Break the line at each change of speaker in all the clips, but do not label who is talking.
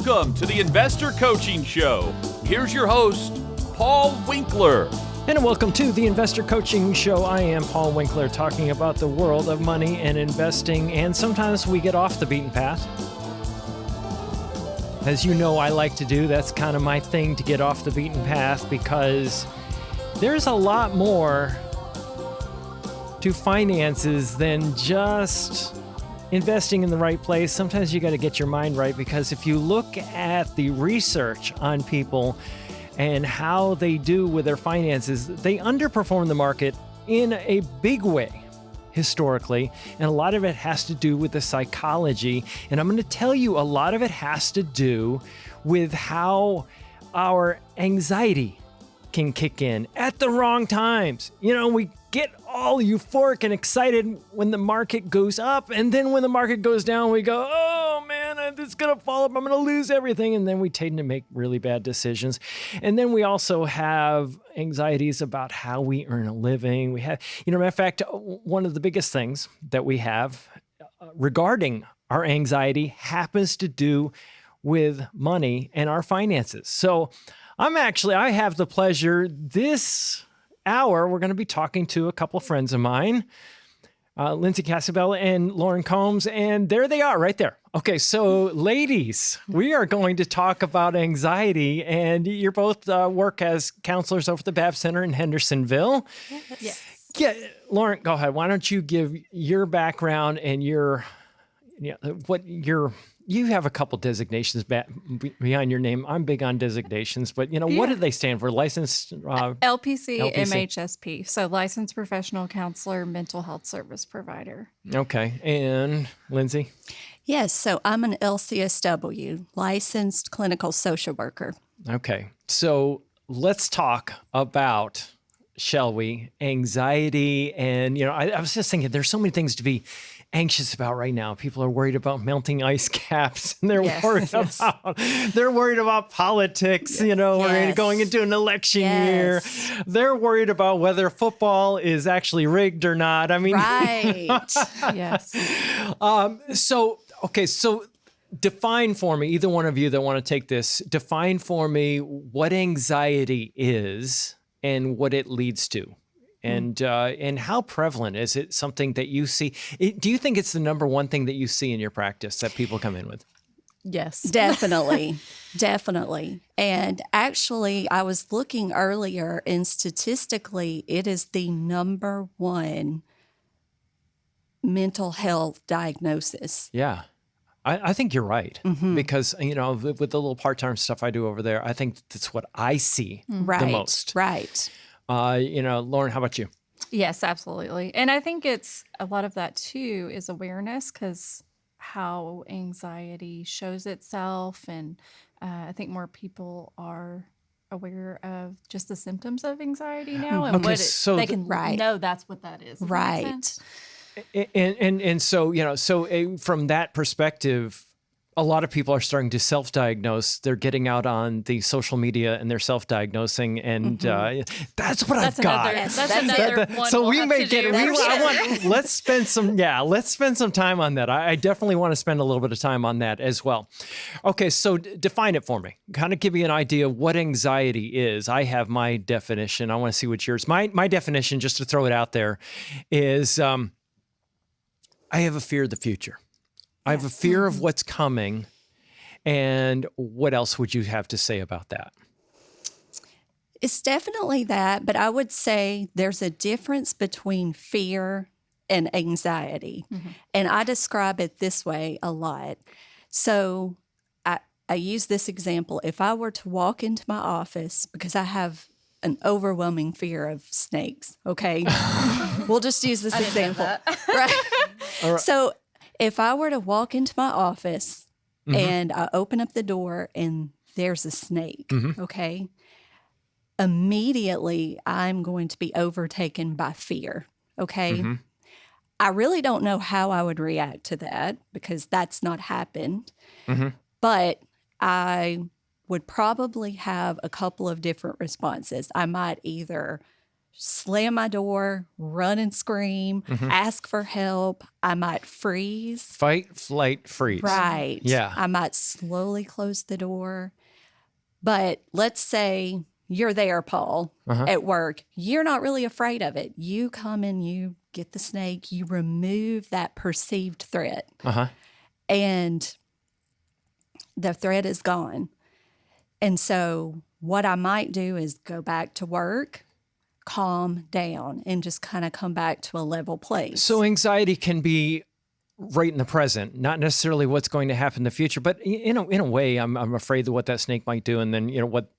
Welcome to the Investor Coaching Show. Here's your host, Paul Winkler.
And welcome to the Investor Coaching Show. I am Paul Winkler, talking about the world of money and investing, and sometimes we get off the beaten path. As you know, I like to do. That's kind of my thing, to get off the beaten path, because there's a lot more to finances than just investing in the right place. Sometimes you got to get your mind right, because if you look at the research on people and how they do with their finances, they underperform the market in a big way historically. And a lot of it has to do with the psychology. And I'm going to tell you, a lot of it has to do with how our anxiety can kick in at the wrong times. You know, we get all euphoric and excited when the market goes up, and then when the market goes down, we go, oh man, it's gonna fall up, I'm gonna lose everything, and then we tend to make really bad decisions. And then we also have anxieties about how we earn a living. We have, matter of fact, one of the biggest things that we have regarding our anxiety happens to do with money and our finances. So I have the pleasure this hour, we're going to be talking to a couple of friends of mine, Lindsay Casabella and Lauren Combs, and there they are right there. Okay, so ladies, we are going to talk about anxiety, and you both work as counselors over at the BAB Center in Hendersonville.
Yes.
Yeah, Lauren, go ahead. Why don't you give your background and you have a couple designations behind your name. I'm big on designations, but what do they stand for? Licensed
LPC, MHSP. So licensed professional counselor, mental health service provider.
Okay. And Lindsay?
Yes. So I'm an LCSW, licensed clinical social worker.
Okay. So let's talk about, shall we, anxiety. And, I was just thinking, there's so many things to be anxious about right now. People are worried about melting ice caps, and they're worried about politics. We're going into an election year. They're worried about whether football is actually rigged or not. I mean,
right?
Yes.
So define for me, either one of you that want to take this, define for me what anxiety is and what it leads to. And how prevalent is it? Something that you see? Do you think it's the number one thing that you see in your practice that people come in with?
Yes.
Definitely. Definitely. And actually, I was looking earlier, and statistically, it is the number one mental health diagnosis.
Yeah. I think you're right. Because, with the little part-time stuff I do over there, I think that's what I see the most.
Right.
Lauren, how about you?
Yes, absolutely. And I think it's a lot of that too is awareness, because how anxiety shows itself. And I think more people are aware of just the symptoms of anxiety now, and they can know that's what that is. Does that make sense?
And so, from that perspective, a lot of people are starting to self-diagnose. They're getting out on the social media and they're self-diagnosing, and that's what I've got.
That's another one.
So
we'll
we may get.
sure.
Let's spend some time on that. I definitely want to spend a little bit of time on that as well. Okay, so define it for me. Kind of give me an idea of what anxiety is. I have my definition. I want to see what yours. My definition, just to throw it out there, is I have a fear of the future. I have a fear of what's coming. And what else would you have to say about that?
It's definitely that, but I would say there's a difference between fear and anxiety. And I describe it this way a lot. So I use this example. If I were to walk into my office, because I have an overwhelming fear of snakes, okay? We'll just use this example. Right?
All right.
So if I were to walk into my office and I open up the door and there's a snake, okay? Immediately, I'm going to be overtaken by fear, okay? I really don't know how I would react to that, because that's not happened. But I would probably have a couple of different responses. I might either slam my door, run and scream, ask for help. I might freeze.
Fight, flight, freeze.
Right.
Yeah.
I might slowly close the door. But let's say you're there, Paul, at work. You're not really afraid of it. You come and you get the snake, you remove that perceived threat, and the threat is gone. And so what I might do is go back to work, calm down, and just kind of come back to a level place.
So anxiety can be right in the present, not necessarily what's going to happen in the future, but in a way, I'm afraid of what that snake might do, and then what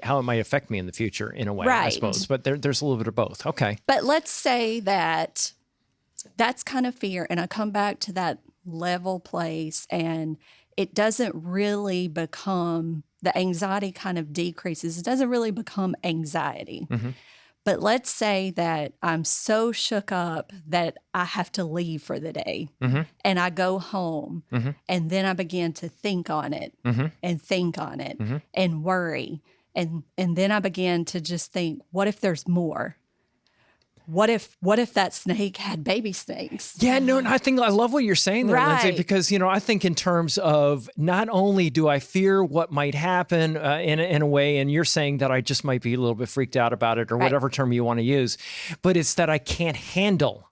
how it might affect me in the future in a way, I
Right.
suppose. But there's a little bit of both. Okay.
But let's say that that's kind of fear, and I come back to that level place, and it doesn't really become, the anxiety kind of decreases. It doesn't really become anxiety. But let's say that I'm so shook up that I have to leave for the day, and I go home, and then I begin to think on it and think on it and worry. And then I begin to just think, what if there's more? What if that snake had baby snakes?
Yeah, no, I think I love what you're saying there, Lindsay,
Right.
because, I think in terms of not only do I fear what might happen in a way, and you're saying that I just might be a little bit freaked out about it or
Right.
whatever term you want to use, but it's that I can't handle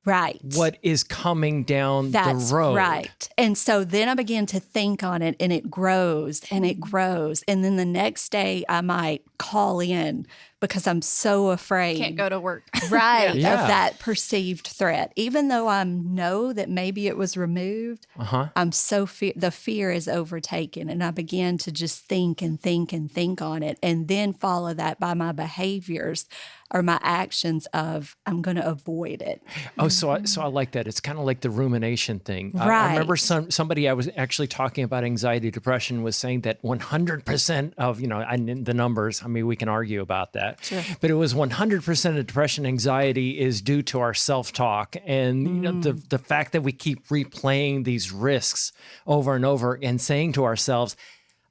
Right.
what is coming down
That's
the road.
right. And so then I begin to think on it, and it grows and it grows. And then the next day I might call in because I'm so afraid.
Can't go to work.
Right,
Yeah.
of that perceived threat. Even though I know that maybe it was removed, I'm so the fear is overtaken, and I begin to just think and think and think on it, and then follow that by my behaviors or my actions of I'm going to avoid it.
Oh, so I like that. It's kind of like the rumination thing. I
Right.
remember somebody I was actually talking about anxiety, depression was saying that 100% of, the numbers, I mean, we can argue about that, but it was 100% of depression, anxiety is due to our self-talk. And the fact that we keep replaying these risks over and over and saying to ourselves,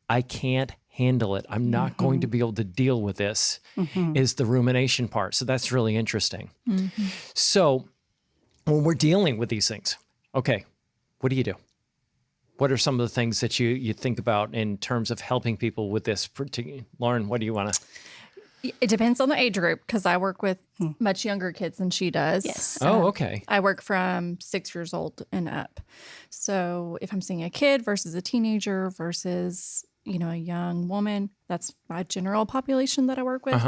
I can't handle it. I'm not going to be able to deal with this is the rumination part. So that's really interesting. So when we're dealing with these things, okay, what do you do? What are some of the things that you think about in terms of helping people with this? Lauren, what do you want to?
It depends on the age group because I work with much younger kids than she does.
Yes.
Oh, okay.
I work from 6 years old and up. So if I'm seeing a kid versus a teenager versus, a young woman, that's my general population that I work with.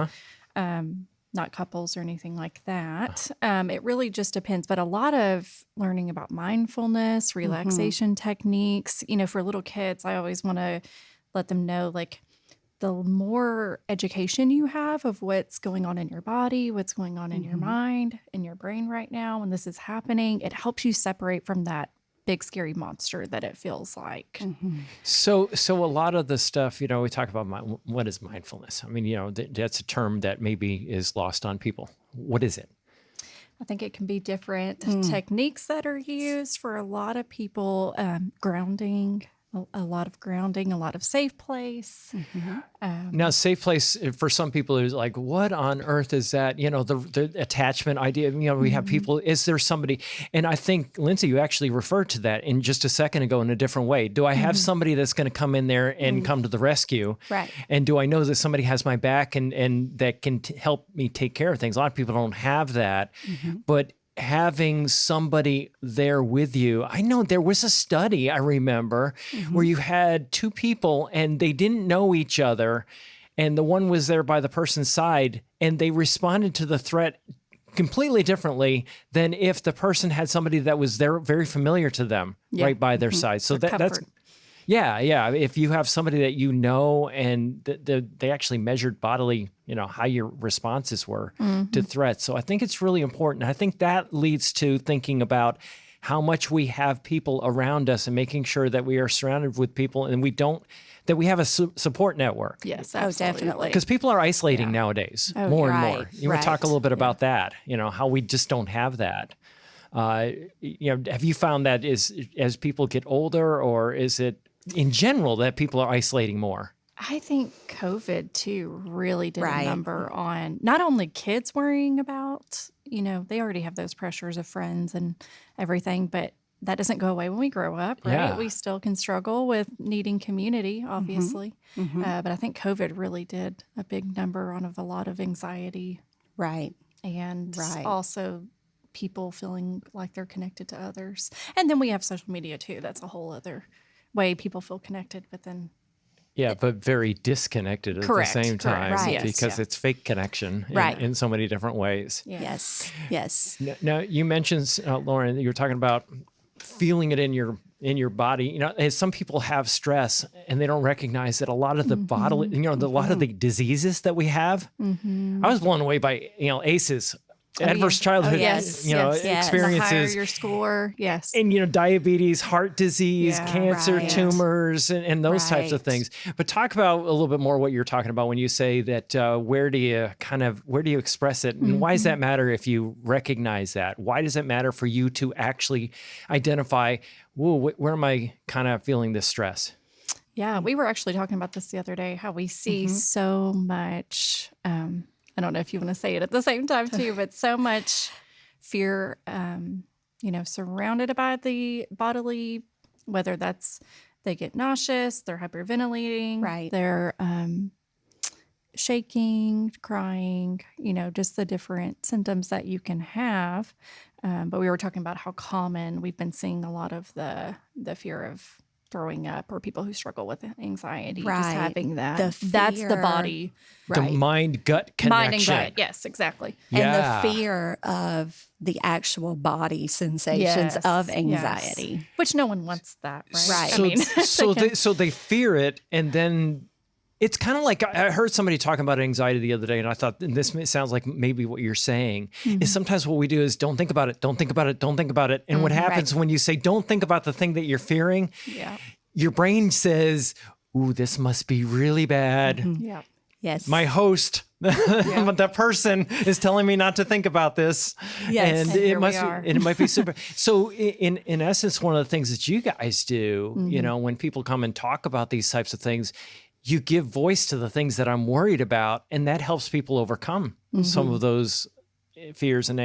Not couples or anything like that. It really just depends. But a lot of learning about mindfulness, relaxation techniques, for little kids, I always want to let them know, like, the more education you have of what's going on in your body, what's going on in your mind, in your brain right now, when this is happening, it helps you separate from that big scary monster that it feels like.
So a lot of the stuff, we talk about what is mindfulness? I mean, that's a term that maybe is lost on people. What is it?
I think it can be different techniques that are used for a lot of people. Grounding, a lot of grounding, a lot of safe place.
Now, safe place for some people is like, what on earth is that? The attachment idea. We have people. Is there somebody? And I think, Lindsay, you actually referred to that in just a second ago in a different way. Do I have somebody that's going to come in there and come to the rescue?
Right.
And do I know that somebody has my back and that can help me take care of things? A lot of people don't have that, but having somebody there with you. I know there was a study I remember where you had two people and they didn't know each other, and the one was there by the person's side and they responded to the threat completely differently than if the person had somebody that was there very familiar to them right by their side. So that's
comfort.
yeah. If you have somebody that and they actually measured bodily, how your responses were to threats. So I think it's really important. I think that leads to thinking about how much we have people around us and making sure that we are surrounded with people and that we have a support network.
Yes,
absolutely.
definitely.
Because people are isolating nowadays more and more.
right,
You want to talk a
right.
little bit about that, how we just don't have that. Have you found that as people get older, or is it in general that people are isolating more?
I think COVID too really did
Right.
a number on not only kids worrying about, they already have those pressures of friends and everything, but that doesn't go away when we grow up, right?
Yeah.
We still can struggle with needing community, obviously.
Mm-hmm.
But I think COVID really did a big number on a lot of anxiety
Right.
and
Right.
also people feeling like they're connected to others. And then we have social media too. That's a whole other way people feel connected, but then
Yeah, but very disconnected at
Correct,
the same
correct.
time
Right.
Yes,
because
yeah.
it's fake connection
Right.
in so many different ways.
yeah.
Yes.
Now, you mentioned, Lauren, you were talking about feeling it in your body. As some people have stress and they don't recognize that a lot of the bodily, a lot of the diseases that we have. I was blown away by, ACEs, adverse childhood,
yes,
yes.
The higher
experiences.
your score, yes.
And diabetes, heart disease,
Yeah.
cancer,
Right.
tumors, and those types of
Right.
things. But talk about a little bit more what you're talking about when you say that. Where do you express it, and why does that matter if you recognize that? Why does it matter for you to actually identify? Whoa, where am I kind of feeling this stress?
Yeah, we were actually talking about this the other day, how we see so much, I don't know if you want to say it at the same time too, but so much fear, surrounded by the bodily, whether that's they get nauseous, they're hyperventilating,
Right.
they're shaking, crying, just the different symptoms that you can have. But we were talking about how common we've been seeing a lot of the fear of throwing up or people who struggle with anxiety,
Right.
just having that.
The
That's the
fear.
body,
The
Right.
mind-gut connection.
mind and gut. Yes, exactly.
And
Yeah.
the fear of the actual body sensations
Yes,
of
yes.
anxiety.
Which no one wants that, right?
Right.
I mean,
So they fear it, and then it's kind of like I heard somebody talking about anxiety the other day, and I thought, and this sounds like maybe what you're saying is sometimes what we do is don't think about it, don't think about it, don't think about it. And what happens when you say don't think about the thing that you're fearing,
yeah,
your brain says, "Ooh, this must be really bad."
yeah.
Yes.
My host, the person is telling me not to think about this.
Yes.
And
And
it
here we
must be,
are.
and it might be super. So in essence, one of the things that you guys do, when people come and talk about these types of things, you give voice to the things that I'm worried about, and that helps people overcome some of those fears and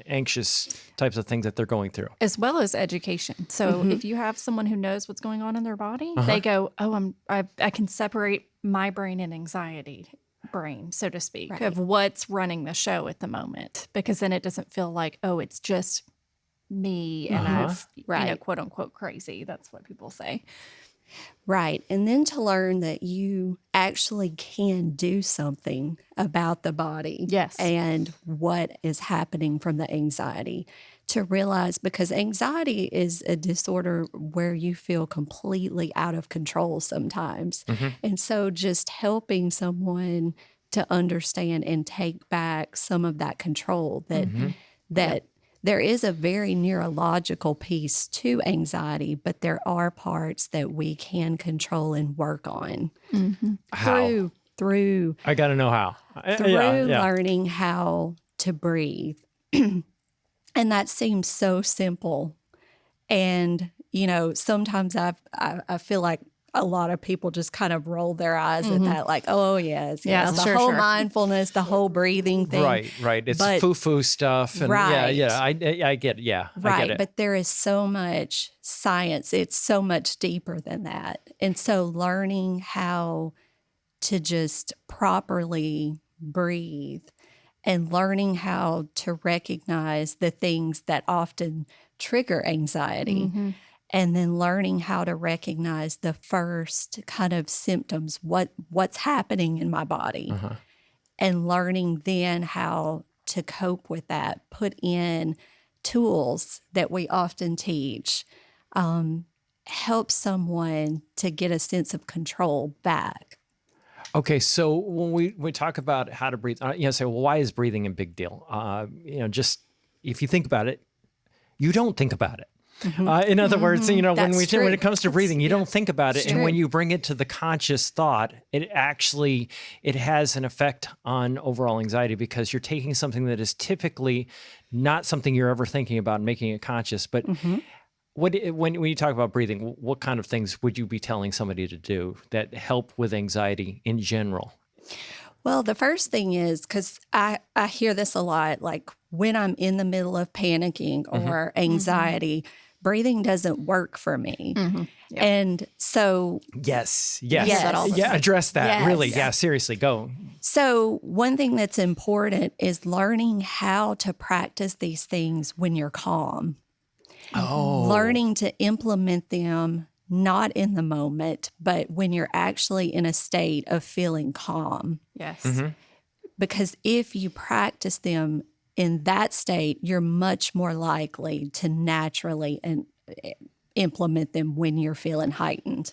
anxious types of things that they're going through.
As well as education. So if you have someone who knows what's going on in their body, they go, "Oh, I can separate my brain and anxiety brain, so to speak,
Right.
of what's running the show at the moment." Because then it doesn't feel like, "Oh, it's just me and I've
Right.
quote unquote crazy." That's what people say.
Right. And then to learn that you actually can do something about the body.
Yes.
And what is happening from the anxiety. To realize, because anxiety is a disorder where you feel completely out of control sometimes. And so just helping someone to understand and take back some of that control that there is a very neurological piece to anxiety, but there are parts that we can control and work on
How?
through
I got to know how.
learning how to breathe. And that seems so simple. And, sometimes I feel like a lot of people just kind of roll their eyes at that, like, oh, yes.
Yeah,
the
sure,
whole
sure.
mindfulness, the whole breathing thing.
Right. It's
But-
foo-foo stuff. And
Right.
I get it. Yeah, I
Right.
get it.
But there is so much science. It's so much deeper than that. And so learning how to just properly breathe and learning how to recognize the things that often trigger anxiety. And then learning how to recognize the first kind of symptoms, what's happening in my body. And learning then how to cope with that, put in tools that we often teach, help someone to get a sense of control back.
Okay, so when we talk about how to breathe, say, well, why is breathing a big deal? Just if you think about it, you don't think about it. In other words, when
That's true.
it comes to breathing, you don't think about it,
It's
and
true.
when you bring it to the conscious thought, it has an effect on overall anxiety because you're taking something that is typically not something you're ever thinking about and making it conscious. But when you talk about breathing, what kind of things would you be telling somebody to do that help with anxiety in general?
Well, the first thing is, because I hear this a lot, like when I'm in the middle of panicking or anxiety, breathing doesn't work for me.
Yeah.
And so,
Yes.
Yes. all the
Yeah, address that.
Yes.
Really. Yeah, seriously, go.
so one thing that's important is learning how to practice these things when you're calm.
Oh.
Learning to implement them not in the moment, but when you're actually in a state of feeling calm.
Yes.
Because if you practice them in that state, you're much more likely to naturally implement them when you're feeling heightened.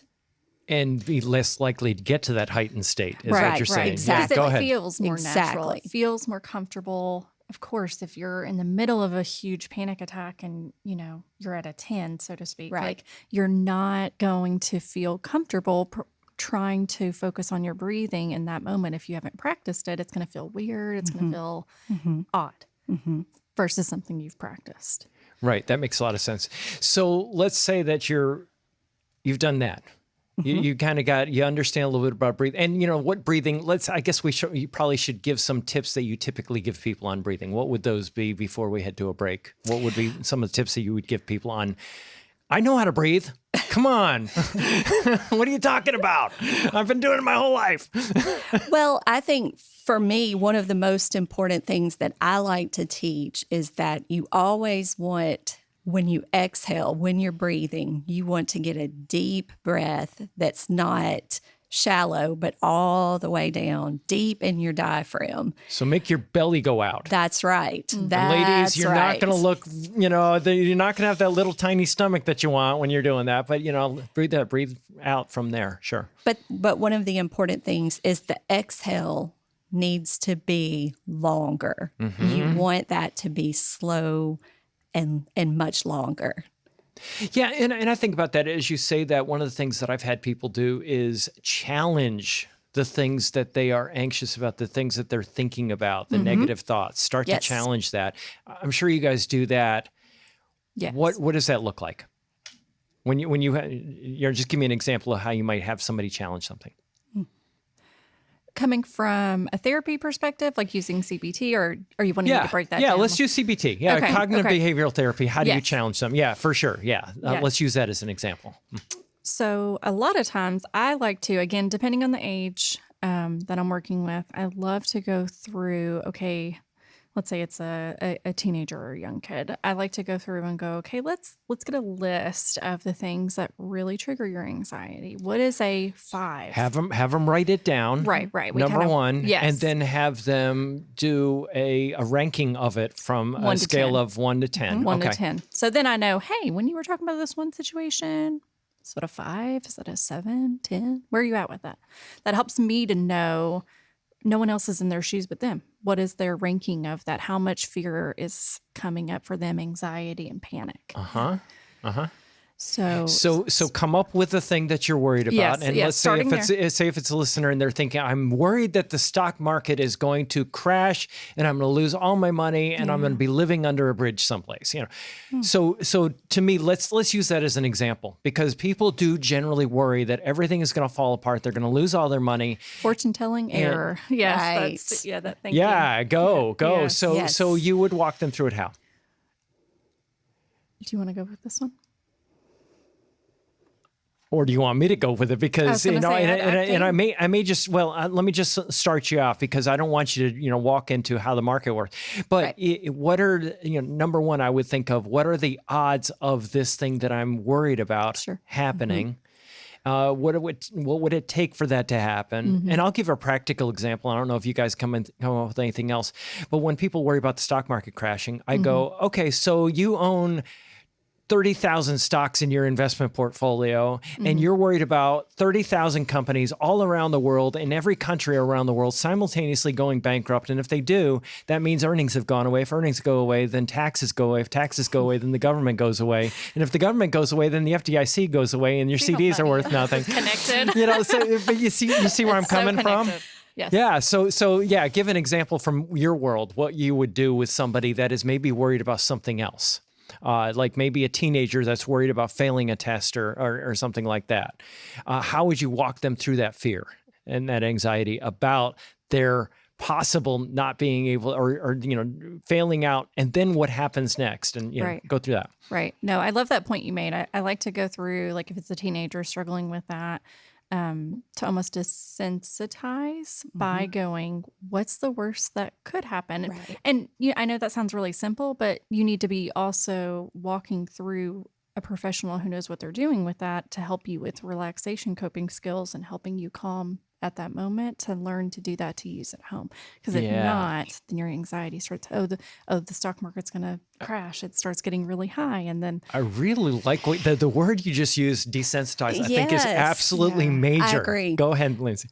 And be less likely to get to that heightened state, is what
Right,
you're saying.
exactly.
Because
Yeah, go
it
ahead.
feels more natural.
Exactly.
It feels more comfortable. Of course, if you're in the middle of a huge panic attack and, you're at a 10, so to speak,
Right.
like you're not going to feel comfortable trying to focus on your breathing in that moment. If you haven't practiced it, it's going to feel weird. It's going to feel odd versus something you've practiced.
Right. That makes a lot of sense. So let's say that you've done that. You kind of you understand a little bit about breathing, and what breathing. I guess you probably should give some tips that you typically give people on breathing. What would those be before we head to a break? What would be some of the tips that you would give people on? I know how to breathe. Come on. What are you talking about? I've been doing it my whole life.
Well, I think for me, one of the most important things that I like to teach is that you always want, when you exhale, when you're breathing, you want to get a deep breath that's not shallow, but all the way down, deep in your diaphragm.
So make your belly go out.
That's right.
And
That's
ladies, you're
right.
not going to look, you're not going to have that little tiny stomach that you want when you're doing that. But, breathe out from there. Sure.
But one of the important things is the exhale needs to be longer. You want that to be slow and much longer.
Yeah, and I think about that as you say that. One of the things that I've had people do is challenge the things that they are anxious about, the things that they're thinking about, the negative thoughts. Start
Yes.
to challenge that. I'm sure you guys do that.
Yes.
What does that look like? When you just give me an example of how you might have somebody challenge something.
Coming from a therapy perspective, like using CBT, or are you wanting me to break that
yeah,
down?
let's use CBT. Yeah,
Okay,
cognitive
okay.
behavioral therapy. How do you
Yes.
challenge them? Yeah, for sure. Yeah,
Yes.
let's use that as an example.
So a lot of times I like to, again, depending on the age that I'm working with, I love to go through, okay, let's say it's a teenager or a young kid. I like to go through and go, okay, let's get a list of the things that really trigger your anxiety. What is a 5?
Have them write it down.
Right. We
Number
kinda-
one,
yes.
and then have them do a ranking of it from
1
a
to
scale
10.
of 1 to 10.
1
okay.
to 10. So then I know, hey, when you were talking about this one situation, is that a 5? Is that a 7, 10? Where are you at with that? That helps me to know no one else is in their shoes but them. What is their ranking of that? How much fear is coming up for them, anxiety and panic? So
come up with the thing that you're worried about,
Yes,
and
yes,
let's say if it's a listener and they're thinking, I'm worried that the stock market is going to crash and I'm going to lose all my money and I'm going to be living under a bridge someplace. So to me, let's use that as an example, because people do generally worry that everything is going to fall apart. They're going to lose all their money.
fortune telling error. Yes,
Right.
that's that thinking.
Yeah, go.
Yes.
So
Yes.
so you would walk them through it how?
Do you want to go with this one?
Or do you want me to go with it? Because
gonna say,
I may just let me just start you off, because I don't want you to walk into how the market works. But what are number one, I would think of what are the odds of this thing that I'm worried about happening? What would it take for that to happen? And I'll give a practical example. I don't know if you guys come up with anything else, but when people worry about the stock market crashing, I go, okay, so you own 30,000 stocks in your investment portfolio, and you're worried about 30,000 companies all around the world, in every country around the world, simultaneously going bankrupt. And if they do, that means earnings have gone away. If earnings go away, then taxes go away. If taxes go away, then the government goes away. And if the government goes away, then the FDIC goes away, and your CDs are worth nothing.
Connected.
But you see where I'm coming from?
Yes.
Yeah. So give an example from your world, what you would do with somebody that is maybe worried about something else. like maybe a teenager that's worried about failing a test or something like that. How would you walk them through that fear and that anxiety about their possible not being able or failing out, and then what happens next, and go through that?
Right. No, I love that point you made. I like to go through, like, if it's a teenager struggling with that, to almost desensitize by going, what's the worst that could happen?
Right.
And I know that sounds really simple, but you need to be also walking through a professional who knows what they're doing with that to help you with relaxation coping skills and helping you calm at that moment, to learn to do that, to use at home. Because if not, then your anxiety starts, the stock market's going to crash. It starts getting really high. And then
I really like the word you just used, desensitized. I think is
Yes.
absolutely major.
I agree.
Go ahead, Lindsay.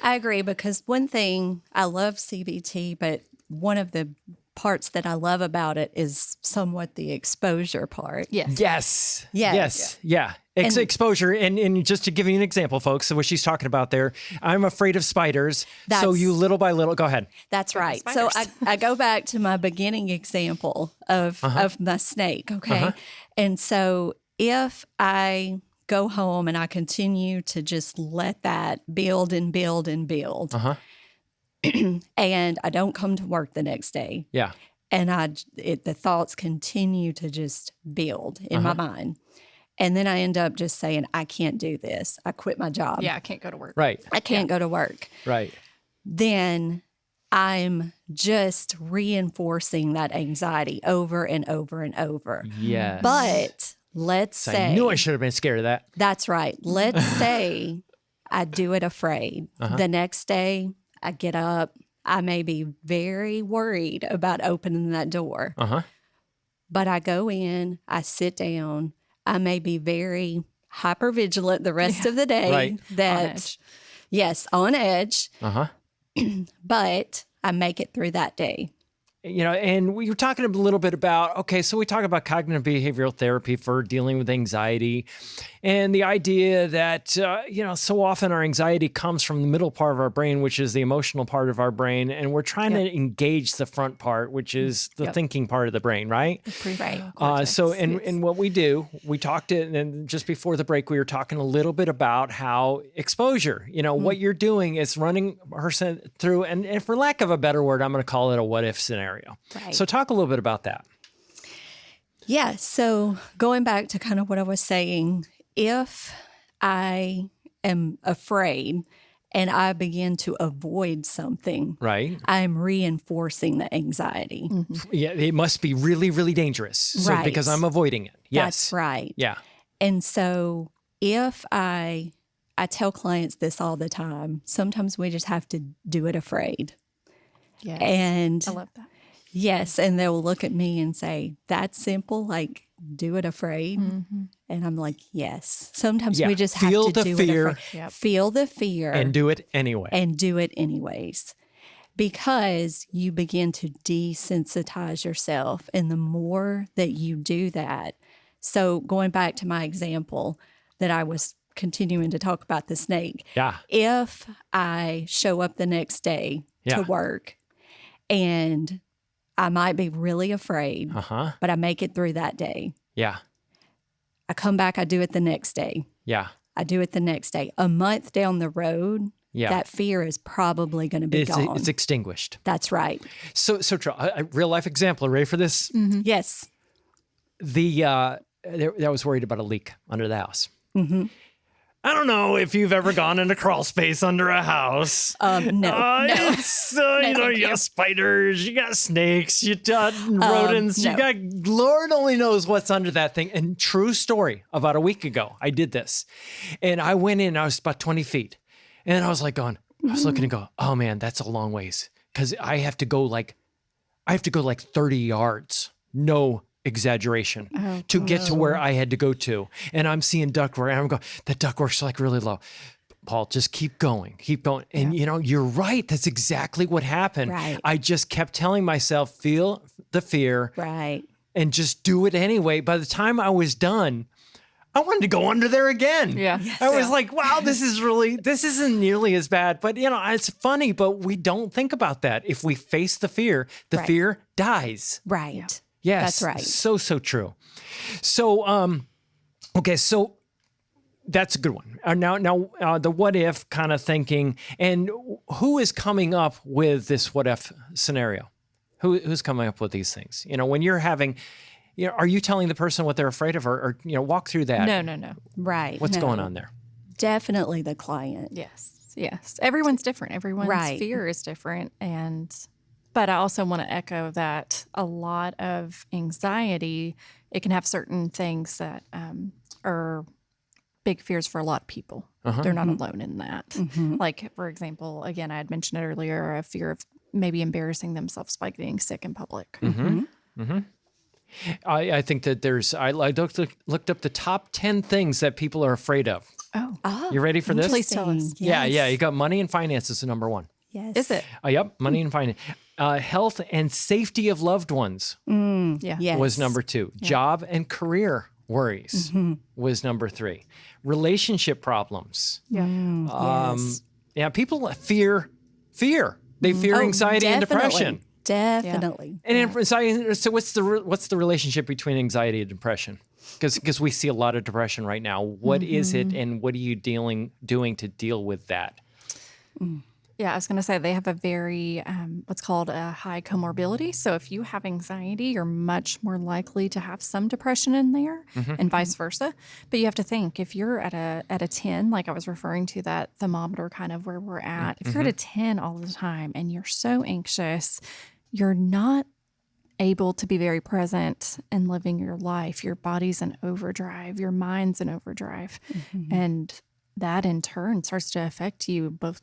I agree, because one thing, I love CBT, but one of the parts that I love about it is somewhat the exposure part.
yes.
Yes.
Yes.
Yes. Yeah. Exposure. And just to give you an example, folks, so what she's talking about there, I'm afraid of spiders. So
That's-
you little by little, go ahead.
That's right. So I go back to my beginning example of my snake. Okay. And so if I go home and I continue to just let that build and build and build, and I don't come to work the next day,
Yeah.
and the thoughts continue to just build in my mind. And then I end up just saying, I can't do this. I quit my job.
Yeah, I can't go to work.
Right.
I can't go to work.
Right.
Then I'm just reinforcing that anxiety over and over and over.
Yes.
But let's say,
I knew I should have been scared of that.
that's right. Let's say I do it afraid. The next day I get up. I may be very worried about opening that door. But I go in, I sit down. I may be very hyper vigilant the rest of the day.
Right.
That,
On edge.
yes, on edge.
Uh-huh.
But I make it through that day.
And we were talking a little bit about, okay, so we talk about cognitive behavioral therapy for dealing with anxiety, and the idea that, so often our anxiety comes from the middle part of our brain, which is the emotional part of our brain, and we're trying to engage the front part, which is the thinking part of the brain, right? And what we do, we talked and just before the break, we were talking a little bit about how exposure, what you're doing is running a person through, and for lack of a better word, I'm going to call it a what if scenario.
Right.
So talk a little bit about that.
Yeah. So going back to kind of what I was saying, if I am afraid and I begin to avoid something,
Right.
I'm reinforcing the anxiety.
Yeah, it must be really, really dangerous. So,
Right.
because I'm avoiding it. Yes.
That's right.
Yeah.
And so if I tell clients this all the time, sometimes we just have to do it afraid.
Yes.
And
I love that.
yes, and they'll look at me and say, that's simple, like do it afraid. And I'm like, yes. Sometimes
Yeah.
we just
Feel
have to
the
do
fear.
it afraid.
Yep.
Feel the fear
And do it anyway.
and do it anyways. Because you begin to desensitize yourself. And the more that you do that, so going back to my example that I was continuing to talk about the snake.
Yeah.
If I show up the next day
Yeah.
to work and I might be really afraid, but I make it through that day.
Yeah.
I come back, I do it the next day.
Yeah.
I do it the next day. A month down the road,
Yeah.
that fear is probably going to be gone.
It's extinguished.
That's right.
So a real life example. Ready for this?
Yes.
I was worried about a leak under the house. I don't know if you've ever gone into crawl space under a house.
No.
It's, you
thank
got spiders, you got snakes, you got rodents, you
no.
got, Lord only knows what's under that thing. And true story, about a week ago, I did this. And I went in, I was about 20 feet. And I was like I was looking and go, oh man, that's a long ways. Because I have to go like 30 yards. No exaggeration to get to where I had to go to. And I'm seeing ductwork and I'm going, that ductwork's like really low. Paul, just keep going. And you're right. That's exactly what happened.
Right.
I just kept telling myself, feel the fear
Right.
and just do it anyway. By the time I was done, I wanted to go under there again.
Yeah.
I was like, wow, this isn't nearly as bad. But, it's funny, but we don't think about that. If we face the fear
Right.
fear dies.
Right.
Yes,
That's right.
So true. So, okay, so that's a good one. Now, the what if kind of thinking, and who is coming up with this what if scenario? Who's coming up with these things? When you're having, are you telling the person what they're afraid of, or walk through that?
No.
Right.
What's
No.
going on there?
Definitely the client.
Yes. Everyone's different. Everyone's
Right.
fear is different. But I also want to echo that a lot of anxiety, it can have certain things that are big fears for a lot of people. They're not alone in that. Like, for example, again, I had mentioned it earlier, a fear of maybe embarrassing themselves by getting sick in public.
I think that I looked up the top 10 things that people are afraid of.
Oh,
You ready for this?
Please tell us.
Yeah.
Yes.
You got money and finances is number one.
Yes.
Is it?
Yep, money and finance. Health and safety of loved ones
Yeah.
Yes.
was number two. Job and career worries was number three. Relationship problems.
Yeah.
Yes.
Yeah, people fear. They fear anxiety and depression.
Definitely.
And anxiety. So what's the relationship between anxiety and depression? Because we see a lot of depression right now. What is it, and what are you doing to deal with that?
Yeah, I was going to say they have a very, what's called a high comorbidity. So if you have anxiety, you're much more likely to have some depression in there and vice versa. But you have to think, if you're at a 10, like I was referring to that thermometer kind of where we're at, if you're at a 10 all the time and you're so anxious, you're not able to be very present and living your life. Your body's in overdrive, your mind's in overdrive. And that in turn starts to affect you both,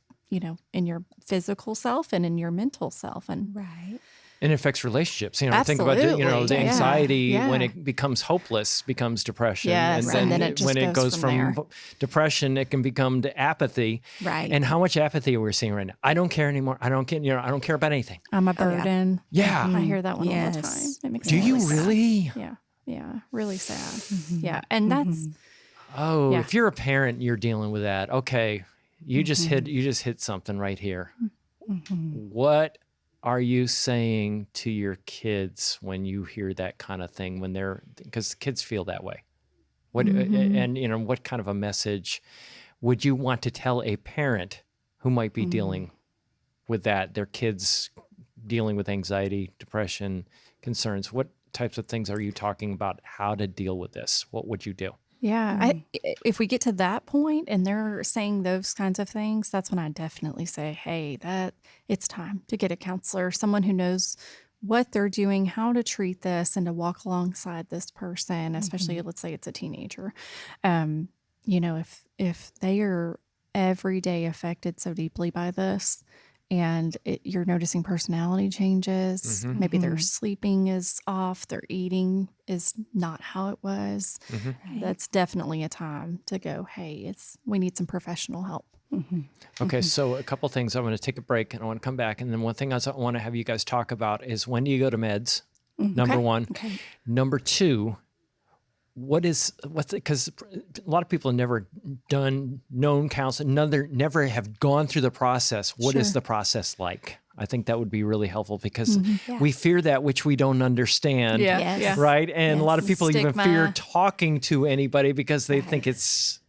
in your physical self and in your mental self. And
Right.
And it affects relationships. I think about the
Absolutely.
anxiety
Yeah.
when it becomes hopeless becomes depression.
Yes,
and then
it just
when it
goes
goes
from there.
from depression, it can become to apathy.
Right.
And how much apathy we're seeing right now. I don't care anymore. I don't care. I don't care about anything.
I'm a burden.
Yeah.
I hear that one all the
Yes.
time. It makes
Do
me
you
sad.
really?
Yeah, really sad. Yeah, and that's
Oh,
Yeah.
if you're a parent, you're dealing with that. Okay, you just hit something right here. What are you saying to your kids when you hear that kind of thing? Because kids feel that way. What and what kind of a message would you want to tell a parent who might be dealing with that? Their kids dealing with anxiety, depression, concerns. What types of things are you talking about? How to deal with this? What would you do?
Yeah, if we get to that point and they're saying those kinds of things, that's when I definitely say, hey, it's time to get a counselor, someone who knows what they're doing, how to treat this, and to walk alongside this person, especially let's say it's a teenager. If they are every day affected so deeply by this, and you're noticing personality changes, maybe their sleeping is off, their eating is not how it was. That's definitely a time to go, hey, we need some professional help.
Okay, so a couple things. I want to take a break and I want to come back. And then one thing I want to have you guys talk about is, when do you go to meds? Number one.
Okay.
Number two, because a lot of people have never known counseling, never have gone through the process. What is
Sure.
the process like? I think that would be really helpful, because
Yeah.
we fear that which we don't understand.
Yes.
Right. And a lot of people even
Stigma.
fear talking to anybody because they think it's,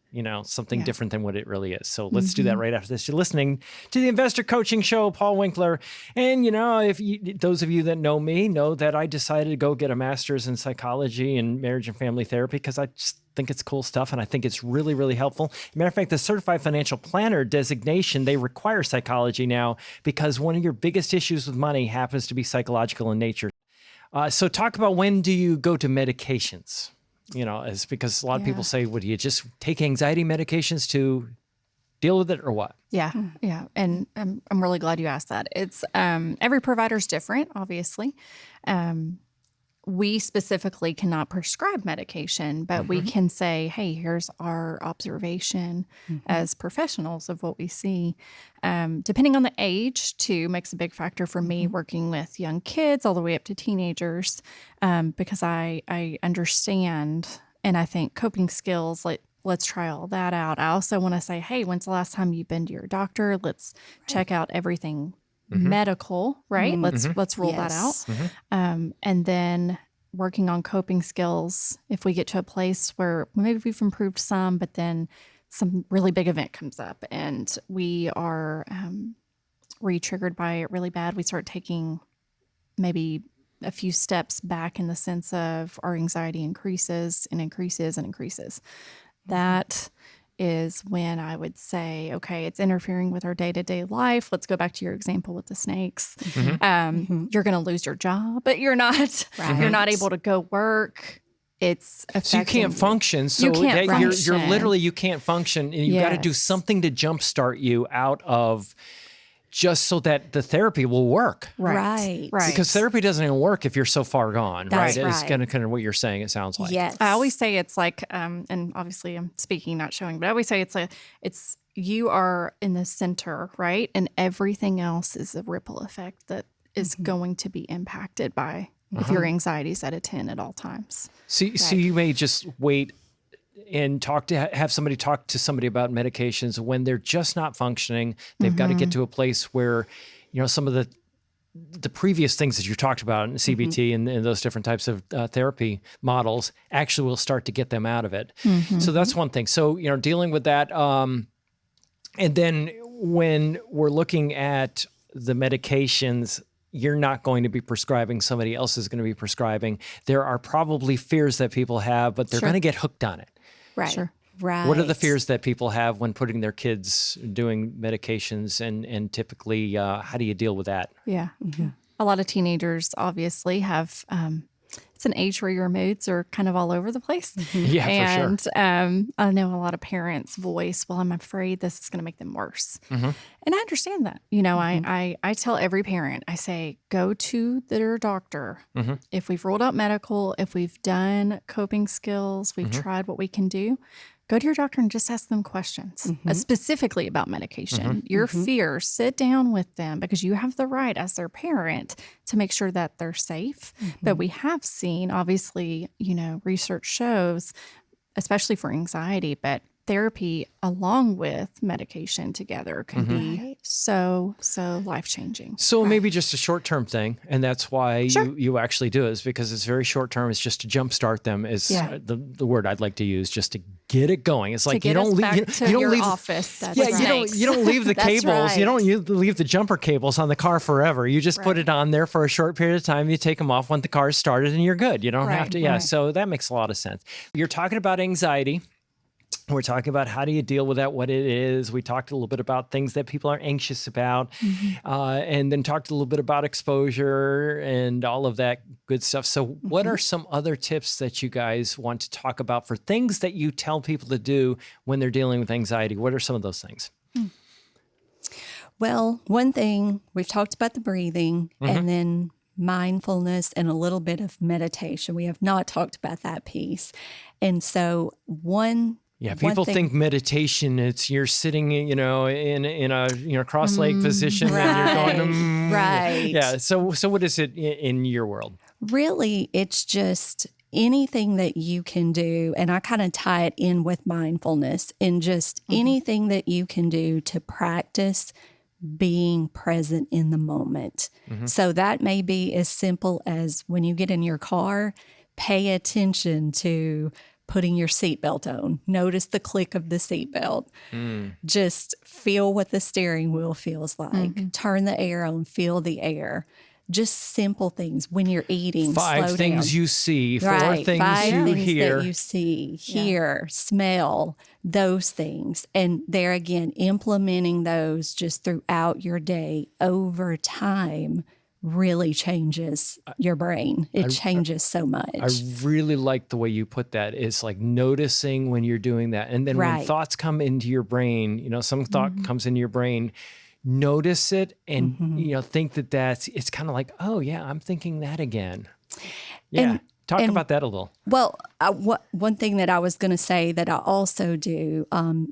something different than what it really is. So let's do that right after this. You're listening to the Investor Coaching Show, Paul Winkler. And, those of you that know me know that I decided to go get a master's in psychology and marriage and family therapy, because I just think it's cool stuff and I think it's really, really helpful. Matter of fact, the Certified Financial Planner designation, they require psychology now, because one of your biggest issues with money happens to be psychological in nature. So talk about, when do you go to medications? It's because a lot of people say, would you just take anxiety medications to deal with it, or what?
Yeah. And I'm really glad you asked that. It's every provider's different, obviously. We specifically cannot prescribe medication, but we can say, hey, here's our observation as professionals of what we see. Depending on the age, too, makes a big factor for me working with young kids all the way up to teenagers, because I understand, and I think coping skills, let's try all that out. I also want to say, hey, when's the last time you've been to your doctor? Let's check out everything medical, right? Let's rule that out.
Yes.
And then working on coping skills, if we get to a place where maybe we've improved some, but then some really big event comes up and we are re-triggered by it really bad, we start taking maybe a few steps back in the sense of our anxiety increases and increases and increases. That is when I would say, okay, it's interfering with our day-to-day life. Let's go back to your example with the snakes. You're going to lose your job, but you're not able to go work. It's affecting
So you can't function. So
You can't
you're
function.
literally, you can't function. And you got to do
Yes.
something to jumpstart you out of, just so that the therapy will work.
Right.
Because therapy doesn't even work if you're so far gone,
That's
right? It's
right.
kind of what you're saying, it sounds like.
Yes.
I always say it's like, and obviously I'm speaking, not showing, but I always say it's you are in the center, right? And everything else is a ripple effect that is going to be impacted by if your anxiety is at a 10 at all times.
So you may just wait and have somebody talk to somebody about medications when they're just not functioning. They've got to get to a place where, some of the previous things that you talked about in CBT and those different types of therapy models actually will start to get them out of it. So that's one thing. So, dealing with that. And then when we're looking at the medications, you're not going to be prescribing, somebody else is going to be prescribing. There are probably fears that people have, but they're going to get hooked on it.
Right.
Sure.
Right.
What are the fears that people have when putting their kids doing medications, and typically, how do you deal with that?
Yeah. A lot of teenagers obviously have, it's an age where your moods are kind of all over the place.
Yeah,
and,
for sure.
I know a lot of parents voice, well, I'm afraid this is going to make them worse. And I understand that. I tell every parent, I say, go to their doctor. If we've ruled out medical, if we've done coping skills, we've tried what we can do, go to your doctor and just ask them questions, specifically about medication. Your fears, sit down with them because you have the right as their parent to make sure that they're safe. But we have seen, obviously, research shows, especially for anxiety, but therapy along with medication together can be so life-changing.
So maybe just a short-term thing, and that's why
Sure.
you actually do it, is because it's very short-term. It's just to jumpstart them is the word I'd like to use, just to get it going. It's
To
like
get
you don't
us
leave
back to
you don't
your
leave
office. That's
yeah,
right.
you don't leave the
That's
cables. You
right.
don't leave the jumper cables on the car forever. You just put it on there for a short period of time. You take them off when the car is started, and you're good. You don't have to. Yeah. So that makes a lot of sense. You're talking about anxiety. We're talking about how do you deal with that, what it is. We talked a little bit about things that people are anxious about, and then talked a little bit about exposure and all of that good stuff. So what are some other tips that you guys want to talk about for things that you tell people to do when they're dealing with anxiety? What are some of those things?
Well, one thing, we've talked about the breathing and then mindfulness and a little bit of meditation. We have not talked about that piece. And so
Yeah, people think meditation, it's you're sitting, in a cross-legged position and you're going,
right.
Yeah. So what is it in your world?
Really, it's just anything that you can do. And I kind of tie it in with mindfulness and just anything that you can do to practice being present in the moment. So that may be as simple as when you get in your car, pay attention to putting your seatbelt on. Notice the click of the seatbelt. Just feel what the steering wheel feels like. Turn the air on, feel the air. Just simple things. When you're eating,
Five
slow
things
down.
you see, four
Right.
things
Five
you
things
hear.
that you see, hear, smell, those things. And there again, implementing those just throughout your day over time really changes your brain. It changes so much.
I really like the way you put that. It's like noticing when you're doing that. And then when
Right.
thoughts come into your brain, some thought comes into your brain, notice it and, think it's kind of like, oh yeah, I'm thinking that again. Yeah. Talk about that a little.
Well, one thing that I was going to say that I also do,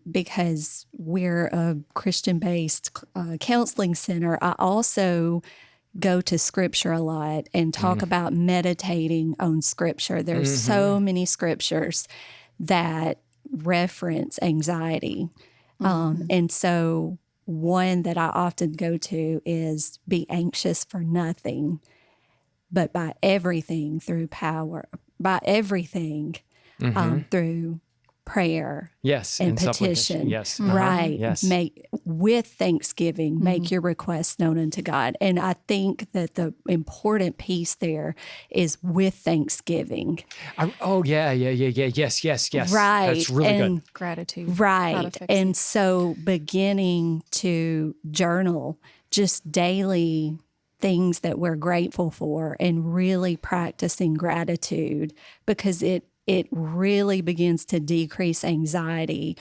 because we're a Christian-based counseling center, I also go to scripture a lot and talk about meditating on scripture. There's so many scriptures that reference anxiety. And so one that I often go to is be anxious for nothing. but by everything through power, by everything through prayer
Yes.
and
supplication.
petition.
Yes.
Right.
Yes.
Make with thanksgiving, make your requests known unto God. And I think that the important piece there is with thanksgiving.
Yes.
Right.
That's really
And
good.
Gratitude.
Right.
Gratification.
And so beginning to journal just daily things that we're grateful for and really practicing gratitude, because it really begins to decrease anxiety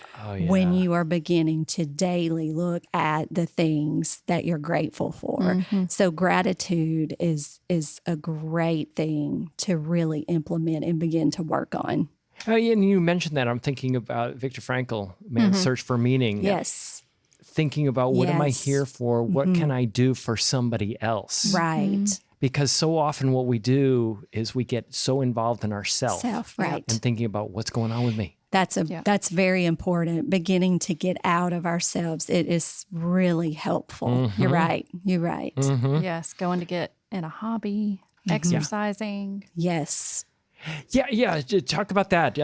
when you are beginning to daily look at the things that you're grateful for. So gratitude is a great thing to really implement and begin to work on.
Oh, yeah, and you mentioned that. I'm thinking about Viktor Frankl, Man's Search for Meaning.
Yes.
Thinking about what am I
Yes.
here for? What can I do for somebody else?
Right.
Because so often what we do is we get so involved in ourselves
Right.
and thinking about what's going on with me.
That's very important. Beginning to get out of ourselves. It is really helpful. You're right. You're right.
Yes, going to get in a hobby, exercising.
Yes.
Yeah. Talk about that.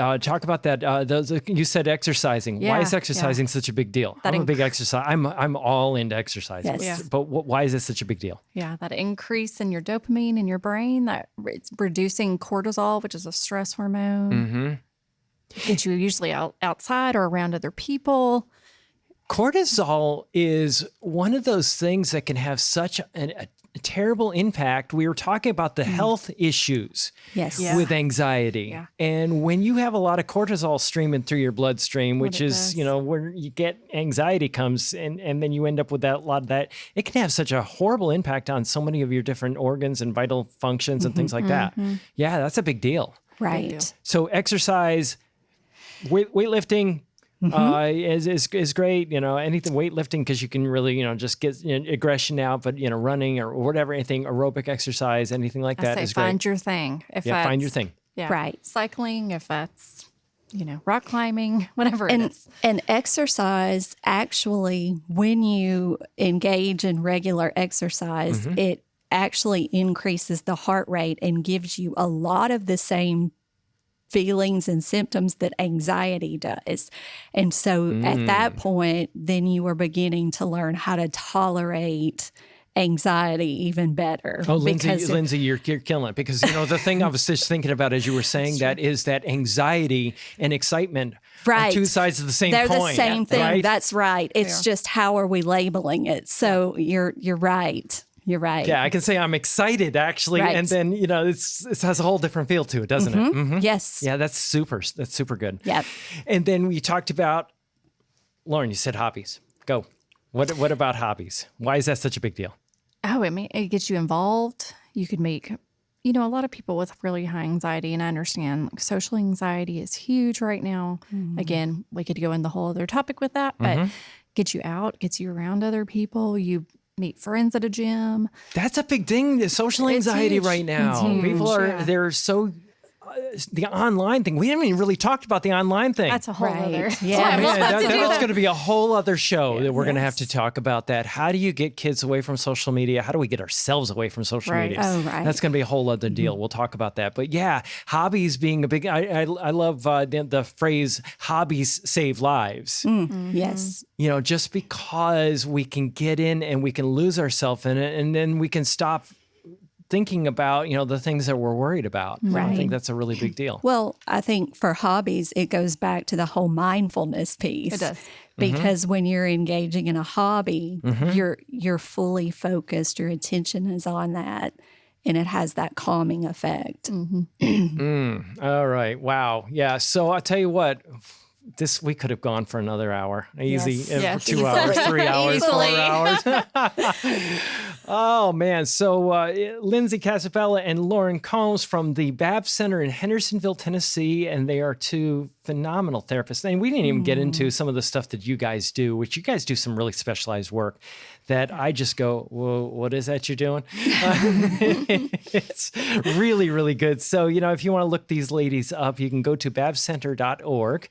You said exercising. Why is
Yeah,
exercising such a big deal? I'm a big exercise. I'm all into exercising.
Yes. Yeah.
But why is this such a big deal?
Yeah, that increase in your dopamine in your brain, that it's reducing cortisol, which is a stress hormone. Gets you usually outside or around other people.
Cortisol is one of those things that can have such a terrible impact. We were talking about the health issues
Yes.
Yeah.
with anxiety.
Yeah.
And when you have a lot of cortisol streaming through your bloodstream, which
it
is,
does.
where you get anxiety comes and then you end up with a lot of that, it can have such a horrible impact on so many of your different organs and vital functions and things like that. Yeah, that's a big deal.
Right.
So exercise, weightlifting, is great. Anything weightlifting, because you can really, just get aggression out, but, running or whatever, anything, aerobic exercise, anything like that
I say
is great.
find your thing. If
Yeah,
that's,
find your thing.
Yeah.
Right.
Cycling, if that's, rock climbing, whatever it is.
And exercise, actually, when you engage in regular exercise, it actually increases the heart rate and gives you a lot of the same feelings and symptoms that anxiety does. And so at that point, then you are beginning to learn how to tolerate anxiety even better.
Oh,
because
Lindsay, you're killing it, because the thing I was just thinking about as you were saying that is that anxiety and excitement are
Right.
two sides of the same
they're
coin.
the same thing.
right?
That's right. It's just how are we labeling it? So you're right. You're right.
Yeah, I can say I'm excited actually,
Right.
and then it has a whole different feel to it, doesn't it? Mhm.
Yes.
Yeah, that's super. That's super good.
Yep.
And then we talked about, Lauren, you said hobbies. Go. What about hobbies? Why is that such a big deal?
Oh, it gets you involved. You could make, a lot of people with really high anxiety, and I understand social anxiety is huge right now. Again, we could go in the whole other topic with that, but gets you out, gets you around other people. You meet friends at a gym.
That's a big thing. The social
It's
anxiety
huge.
right now.
It's huge,
People are
yeah.
they're so. The online thing. We haven't even really talked about the online thing.
That's a whole
Right.
other.
Yeah.
we'll have to do
That's
that.
going to be a whole other show that we're going to have to talk about that. How do you get kids away from social media? How do we get ourselves away from social
Right.
media?
Oh, right.
That's going to be a whole other deal. We'll talk about that. But yeah, hobbies being a big, I love the phrase hobbies save lives.
Yes.
Just because we can get in and we can lose ourselves in it, and then we can stop thinking about, the things that we're worried about. I
Right.
think that's a really big deal.
Well, I think for hobbies, it goes back to the whole mindfulness piece.
It does.
Because when you're engaging in a hobby, you're fully focused. Your attention is on that, and it has that calming effect.
All right. Wow. Yeah. So I'll tell you what, we could have gone for another hour. Easy.
Yes.
Yes.
2 hours, 3 hours, 4
Easily.
hours. Oh, man. So Lindsay Casabella and Lauren Combs from the Babs Center in Hendersonville, Tennessee, and they are two phenomenal therapists. And we didn't even get into some of the stuff that you guys do, which you guys do some really specialized work that I just go, whoa, what is that you're doing? It's really, really good. So, if you want to look these ladies up, you can go to babscenter.org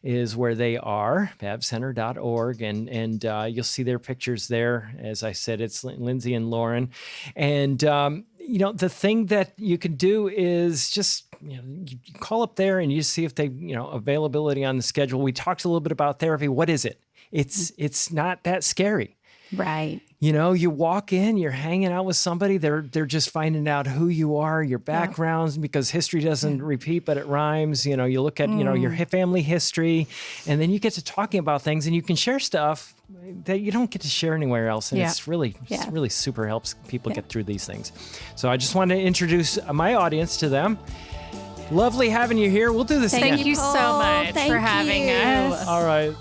is where they are, babscenter.org, and you'll see their pictures there. As I said, it's Lindsay and Lauren. And, the thing that you can do is just, you call up there and you see if they, availability on the schedule. We talked a little bit about therapy. What is it? It's not that scary.
Right.
You walk in, you're hanging out with somebody, they're just finding out who you are, your backgrounds, because history doesn't repeat, but it rhymes. You look at, your family history, and then you get to talking about things, and you can share stuff that you don't get to share anywhere else. And it's really super helps people get through these things. So I just wanted to introduce my audience to them. Lovely having you here. We'll do this again.
Thank you so much for having us.
All right.